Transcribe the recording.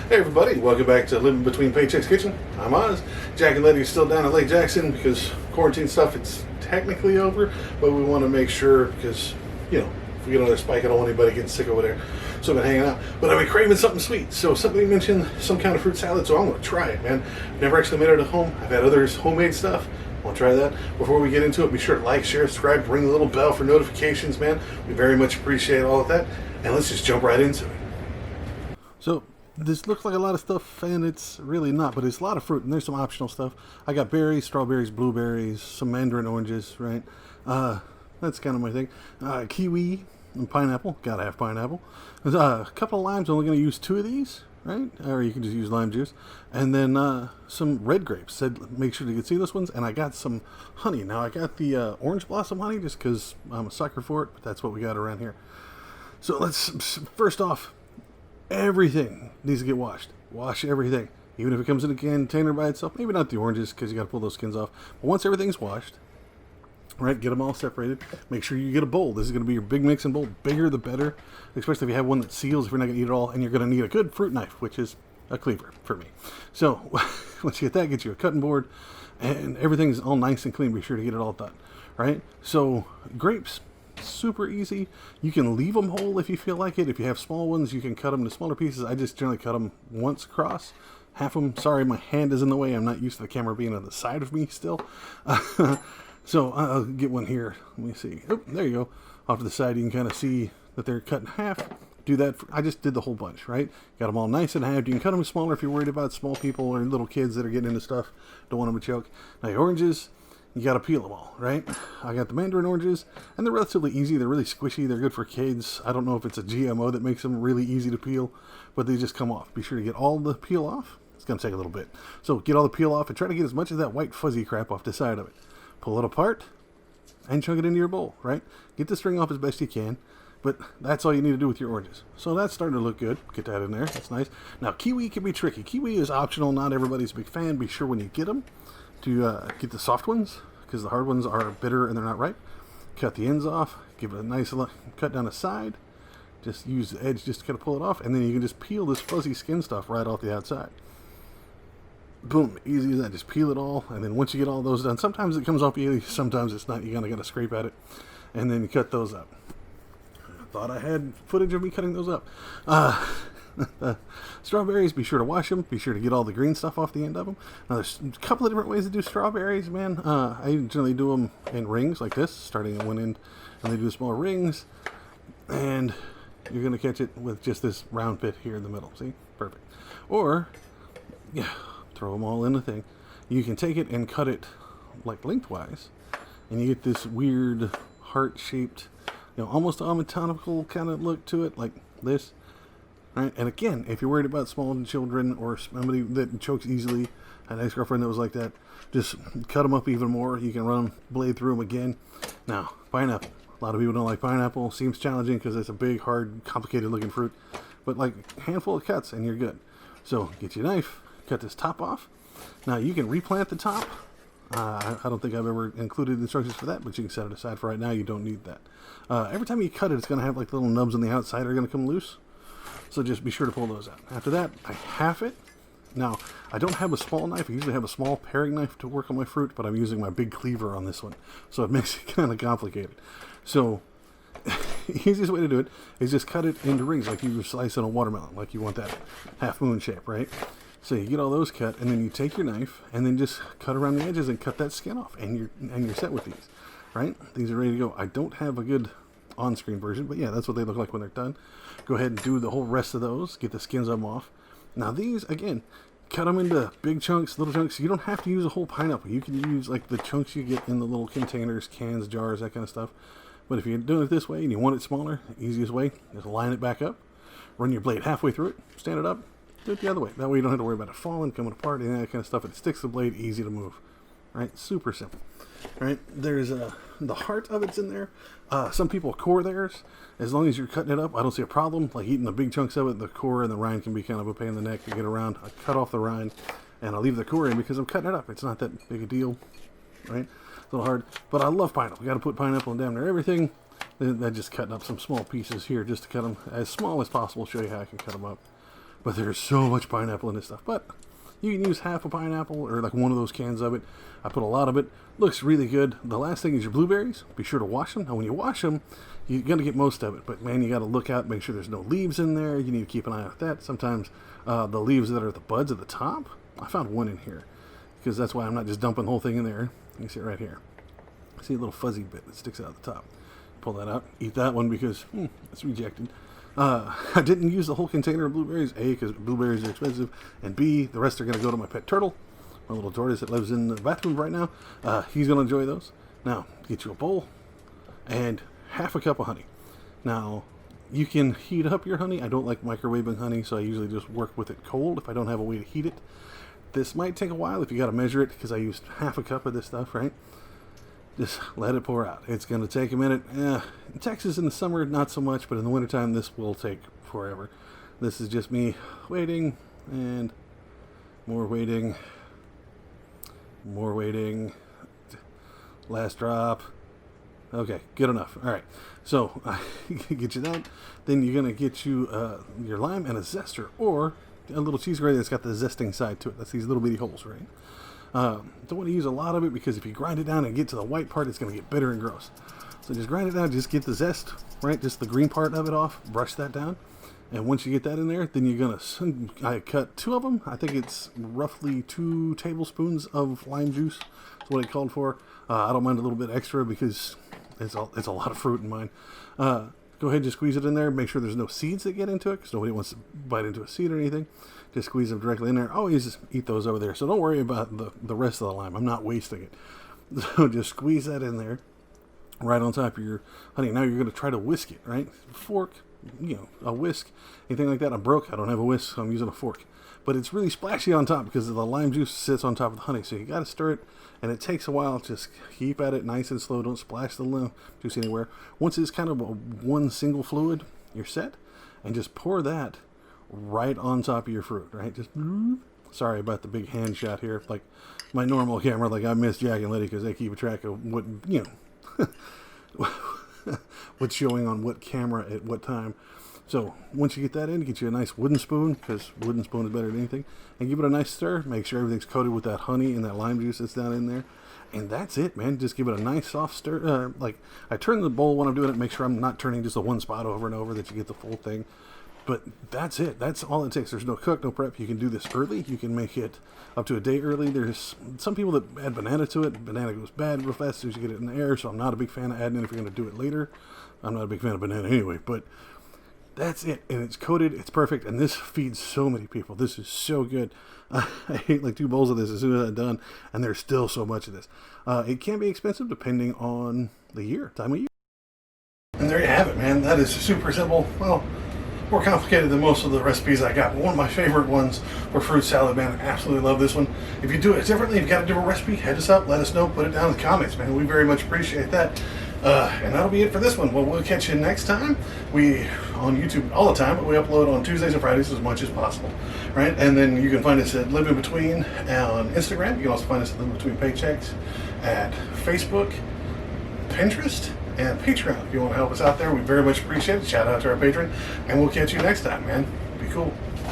Hey everybody, welcome back to Living Between Paychecks Kitchen. I'm Oz. Jack and Letty are still down at Lake Jackson because quarantine stuff, it's technically over, but we want to make sure because, you know, if we get another spike, I don't want anybody getting sick over there. So I've been hanging out. But I've been craving something sweet. So somebody mentioned some kind of fruit salad, so I'm going to try it, man. Never actually made it at home. I've had others homemade stuff. I want to try that. Before we get into it, be sure to like, share, subscribe, ring the little bell for notifications, man. We very much appreciate all of that. And let's just jump right into it. So this looks like a lot of stuff, and it's really not, but it's a lot of fruit, and there's some optional stuff. I got berries, strawberries, blueberries, some mandarin oranges, right? That's kind of my thing. Kiwi and pineapple. Gotta have pineapple. There's a couple of limes. I'm only going to use 2 of these, right? Or you can just use lime juice. And then some red grapes. Said make sure you can see those ones. And I got some honey. Now, I got the orange blossom honey just because I'm a sucker for it, but that's what we got around here. So let's, first off, everything needs to get washed. Wash everything. Even if it comes in a container by itself. Maybe not the oranges because you got to pull those skins off. But once everything's washed, right, get them all separated. Make sure you get a bowl. This is going to be your big mixing bowl. Bigger the better. Especially if you have one that seals if you're not going to eat it all. And you're going to need a good fruit knife, which is a cleaver for me. So once you get that, get you a cutting board. And everything's all nice and clean. Be sure to get it all done. Right? So grapes. Super easy. You can leave them whole if you feel like it. If you have small ones, you can cut them into smaller pieces. I just generally cut them once across. Half of them. Sorry, my hand is in the way. I'm not used to the camera being on the side of me still. So I'll get one here. Let me see. Oh, there you go. Off to the side, you can kind of see that they're cut in half. Do that. I just did the whole bunch, right? Got them all nice and halved. You can cut them smaller if you're worried about small people or little kids that are getting into stuff. Don't want them to choke. Now, your oranges, you got to peel them all, right? I got the mandarin oranges, and they're relatively easy. They're really squishy. They're good for kids. I don't know if it's a GMO that makes them really easy to peel, but they just come off. Be sure to get all the peel off. It's going to take a little bit. So get all the peel off and try to get as much of that white fuzzy crap off the side of it. Pull it apart and chug it into your bowl, right? Get the string off as best you can, but that's all you need to do with your oranges. So that's starting to look good. Get that in there. That's nice. Now, kiwi can be tricky. Kiwi is optional. Not everybody's a big fan. Be sure when you get them to get the soft ones, because the hard ones are bitter and they're not ripe. Cut the ends off, give it a nice cut down the side, just use the edge just to kind of pull it off, and then you can just peel this fuzzy skin stuff right off the outside. Boom, easy as that. Just peel it all, and then once you get all those done, sometimes it comes off easy, sometimes it's not. You're gonna scrape at it, and then you cut those up. I thought I had footage of me cutting those up. Strawberries, be sure to wash them. Be sure to get all the green stuff off the end of them. Now, there's a couple of different ways to do strawberries, man. I generally do them in rings like this, starting at one end, and they do small rings. And you're going to catch it with just this round bit here in the middle. See? Perfect. Or, yeah, throw them all in the thing. You can take it and cut it like lengthwise, and you get this weird heart-shaped, almost anatomical kind of look to it, like this. Right? And again, if you're worried about small children or somebody that chokes easily, an ex-girlfriend that was like that, just cut them up even more. You can run blade through them again. Now, pineapple. A lot of people don't like pineapple. Seems challenging because it's a big, hard, complicated looking fruit. But like a handful of cuts and you're good. So get your knife, cut this top off. Now you can replant the top. I don't think I've ever included instructions for that, but you can set it aside for right now. You don't need that. Every time you cut it, it's going to have like little nubs on the outside that are going to come loose. So just be sure to pull those out. After that, I half it. Now, I don't have a small knife. I usually have a small paring knife to work on my fruit, but I'm using my big cleaver on this one. So it makes it kind of complicated. So, easiest way to do it is just cut it into rings like you would slice on a watermelon, like you want that half moon shape, right? So you get all those cut, and then you take your knife, and then just cut around the edges and cut that skin off, and you're set with these, right? These are ready to go. I don't have a good on-screen version, but yeah, that's what they look like when they're done. Go ahead and do the whole rest of those. Get the skins of them off. Now these, again, cut them into big chunks, little chunks. You don't have to use a whole pineapple. You can use like the chunks you get in the little containers, cans, jars, that kind of stuff. But if you're doing it this way and you want it smaller, easiest way is line it back up, run your blade halfway through it, stand it up, do it the other way. That way you don't have to worry about it falling, coming apart, and that kind of stuff. It sticks the blade, easy to move. Right? Super simple. Right? There's the heart of it's in there. Some people core theirs. As long as you're cutting it up, I don't see a problem. Like eating the big chunks of it, the core and the rind can be kind of a pain in the neck to get around. I cut off the rind and I leave the core in because I'm cutting it up. It's not that big a deal. Right? It's a little hard. But I love pineapple. You got to put pineapple in damn near everything. Then just cutting up some small pieces here just to cut them as small as possible. Show you how I can cut them up. but there's so much pineapple in this stuff. But you can use half a pineapple or like one of those cans of it. I put a lot of it. Looks really good. The last thing is your blueberries. Be sure to wash them. Now when you wash them, you're going to get most of it. But man, you got to look out, make sure there's no leaves in there. You need to keep an eye on that. Sometimes the leaves that are the buds at the top, I found one in here. Because that's why I'm not just dumping the whole thing in there. You can see it right here. See a little fuzzy bit that sticks out the top. Pull that out. Eat that one because it's rejected. I didn't use the whole container of blueberries. A, because blueberries are expensive. And B, the rest are going to go to my pet turtle. My little tortoise that lives in the bathroom right now. He's going to enjoy those. Now, get you a bowl and half a cup of honey. Now, you can heat up your honey. I don't like microwaving honey, so I usually just work with it cold if I don't have a way to heat it. This might take a while if you got to measure it, because I used half a cup of this stuff, right? Just let it pour out. It's going to take a minute. In Texas in the summer, not so much, but in the wintertime, this will take forever. This is just me waiting and more waiting. More waiting. Last drop. Okay, good enough. All right, so I get you that. Then you're going to get you your lime and a zester, or a little cheese grater that's got the zesting side to it. That's these little bitty holes, right? Don't want to use a lot of it, because if you grind it down and get to the white part, it's going to get bitter and gross. So just grind it down, just get the zest, right? Just the green part of it off, brush that down. And once you get that in there, then you're going to, I cut 2 of them. I think it's roughly 2 tablespoons of lime juice. That's what it called for. I don't mind a little bit extra because it's a lot of fruit in mine. Go ahead and just squeeze it in there. Make sure there's no seeds that get into it, because nobody wants to bite into a seed or anything. Just squeeze them directly in there. Always just eat those over there. So don't worry about the rest of the lime. I'm not wasting it. So just squeeze that in there right on top of your honey. Now you're going to try to whisk it, right? Fork, a whisk, anything like that. I'm broke. I don't have a whisk, so I'm using a fork. But it's really splashy on top because the lime juice sits on top of the honey. So you got to stir it, and it takes a while. Just keep at it nice and slow. Don't splash the lime juice anywhere. Once it's kind of one single fluid, you're set. And just pour that right on top of your fruit, right? Just, sorry about the big hand shot here. Like my normal camera, like I miss Jack and Letty because they keep a track of what, what's showing on what camera at what time. So once you get that in, get you a nice wooden spoon, because wooden spoon is better than anything, and give it a nice stir. Make sure everything's coated with that honey and that lime juice that's down in there. And that's it, man. Just give it a nice soft stir. Like I turn the bowl when I'm doing it, make sure I'm not turning just the one spot over and over, that you get the full thing. But that's it. That's all it takes. There's no cook, no prep. You can do this early. You can make it up to a day early. There's some people that add banana to it. Banana goes bad real fast as soon as you get it in the air, so I'm not a big fan of adding it if you're going to do it later. I'm not a big fan of banana anyway, but that's it. And it's coated. It's perfect. And this feeds so many people. This is so good. I ate like 2 bowls of this as soon as I'm done, and there's still so much of this. It can be expensive depending on the time of year. And there you have it, man. That is super simple. Well, more complicated than most of the recipes I got, but one of my favorite ones for fruit salad, man. I absolutely love this one. If you do it differently, if you've got a different recipe, head us up, let us know, put it down in the comments, man. We very much appreciate that. And that'll be it for this one. Well, we'll catch you next time. We on YouTube all the time, but we upload on Tuesdays and Fridays as much as possible, right? And then you can find us at Live in Between on Instagram. You can also find us at Live in Between Paychecks at Facebook, Pinterest, and Patreon. If you want to help us out there, we very much appreciate it. Shout out to our patron, and we'll catch you next time, man. Be cool.